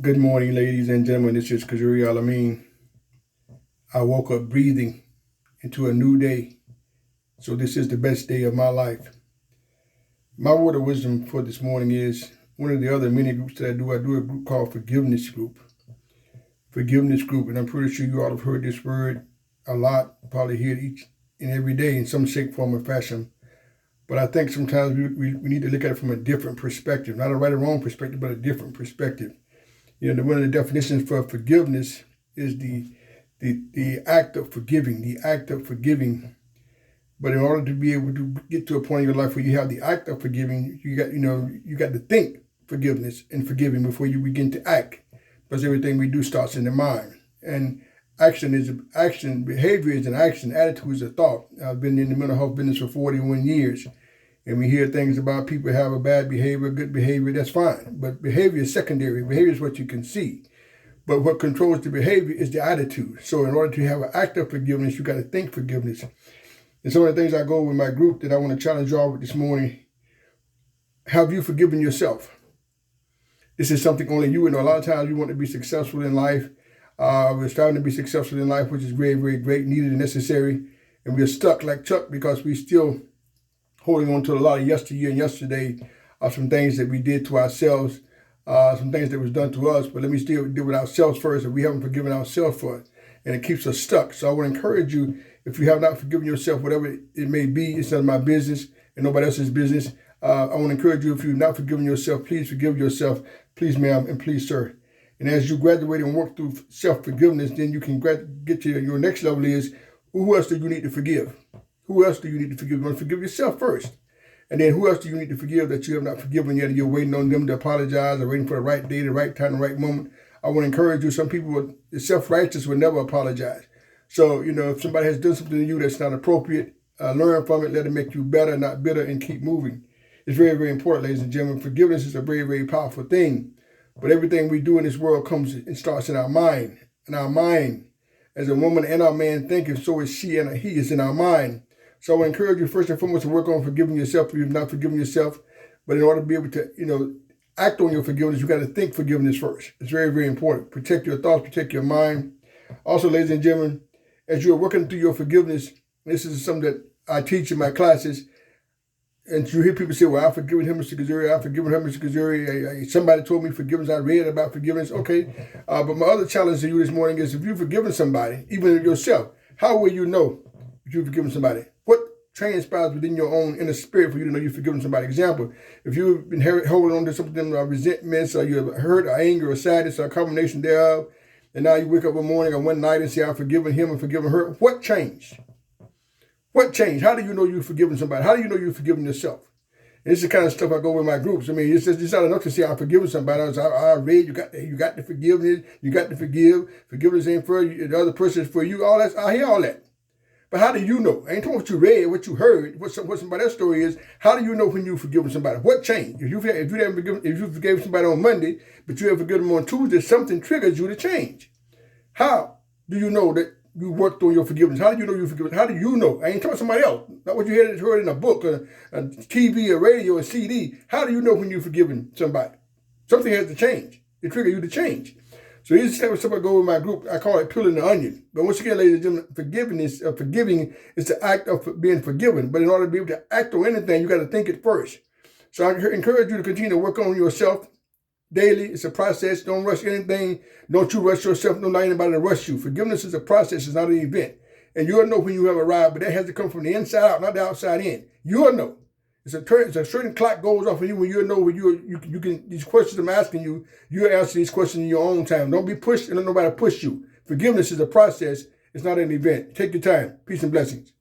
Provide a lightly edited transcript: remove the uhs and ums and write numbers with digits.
Good morning, ladies and gentlemen. This is Kazuri Alameen. I woke up breathing into a new day. So this is the best day of my life. My word of wisdom for this morning is one of the other many groups that I do a group called Forgiveness Group. Forgiveness Group. And I'm pretty sure you all have heard this word a lot, probably hear it each and every day in some shape, form, or fashion. But I think sometimes we need to look at it from a different perspective, not a right or wrong perspective, but a different perspective. You know, one of the definitions for forgiveness is the act of forgiving, the act of forgiving. But in order to be able to get to a point in your life where you have the act of forgiving, you got to think forgiveness and forgiving before you begin to act. Because everything we do starts in the mind. And action is action, behavior is an action, attitude is a thought. I've been in the mental health business for 41 years. And we hear things about people have a bad behavior, good behavior, that's fine. But behavior is secondary. Behavior is what you can see. But what controls the behavior is the attitude. So in order to have an act of forgiveness, you got to think forgiveness. And some of the things I go with my group that I want to challenge you all with this morning, have you forgiven yourself? This is something only you know. A lot of times you want to be successful in life. We're striving to be successful in life, which is very, very great, needed and necessary. And we're stuck like Chuck because we still holding on to a lot of yesteryear and yesterday of some things that we did to ourselves, some things that was done to us, but let me still deal with ourselves first, and we haven't forgiven ourselves for it, and it keeps us stuck. So I would encourage you, if you have not forgiven yourself, whatever it may be, it's none of my business and nobody else's business. I want to encourage you, if you've not forgiven yourself, please forgive yourself, please ma'am, and please sir. And as you graduate and work through self-forgiveness, then you can get to your next level is, who else do you need to forgive? Who else do you need to forgive? You want to forgive yourself first. And then who else do you need to forgive that you have not forgiven yet and you're waiting on them to apologize or waiting for the right day, the right time, the right moment? I want to encourage you. Some people, self-righteous, will never apologize. So, if somebody has done something to you that's not appropriate, learn from it, let it make you better, not bitter, and keep moving. It's very, very important, ladies and gentlemen. Forgiveness is a very, very powerful thing. But everything we do in this world comes and starts in our mind. In our mind, as a woman and our man thinketh, so is she and he is in our mind. So I would encourage you first and foremost to work on forgiving yourself if you've not forgiven yourself. But in order to be able to, act on your forgiveness, you got to think forgiveness first. It's very, very important. Protect your thoughts, protect your mind. Also, ladies and gentlemen, as you're working through your forgiveness, this is something that I teach in my classes. And you hear people say, well, I've forgiven him, Mr. Kazuri. I've forgiven her, Mr. Kazuri. Somebody told me forgiveness. I read about forgiveness. Okay. But my other challenge to you this morning is, if you've forgiven somebody, even yourself, how will you know if you've forgiven somebody? What transpires within your own inner spirit for you to know you've forgiven somebody? Example, if you've been holding on to something, resentments, or you've hurt, or anger, or sadness, or a combination thereof, and now you wake up one morning or one night and say, I've forgiven him and forgiven her, what changed? What changed? How do you know you've forgiven somebody? How do you know you've forgiven yourself? And this is the kind of stuff I go with my groups. I mean, it's not enough to say I've forgiven somebody. I read, you got the forgiveness, you got to forgive. Forgiveness ain't for you, the other person is for you. All that, I hear all that. But how do you know? I ain't talking what you read, what you heard, what somebody else's story is. How do you know when you've forgiven somebody? What changed? If you forgave somebody on Monday, but you haven't forgiven them on Tuesday, something triggers you to change. How do you know that you worked on your forgiveness? How do you know you forgiven? How do you know? I ain't talking somebody else. Not what you heard in a book, a TV, a radio, a CD. How do you know when you've forgiven somebody? Something has to change. It triggers you to change. So here's the step I go with my group. I call it peeling the onion. But once again, ladies and gentlemen, forgiving is the act of being forgiven. But in order to be able to act on anything, you got to think it first. So I encourage you to continue to work on yourself daily. It's a process. Don't rush anything. Don't you rush yourself. Don't let anybody to rush you. Forgiveness is a process. It's not an event. And you'll know when you have arrived, but that has to come from the inside out, not the outside in. You'll know. It's a certain clock goes off for you when you know when you can, these questions I'm asking you, you answer these questions in your own time. Don't be pushed and let nobody push you. Forgiveness is a process. It's not an event. Take your time. Peace and blessings.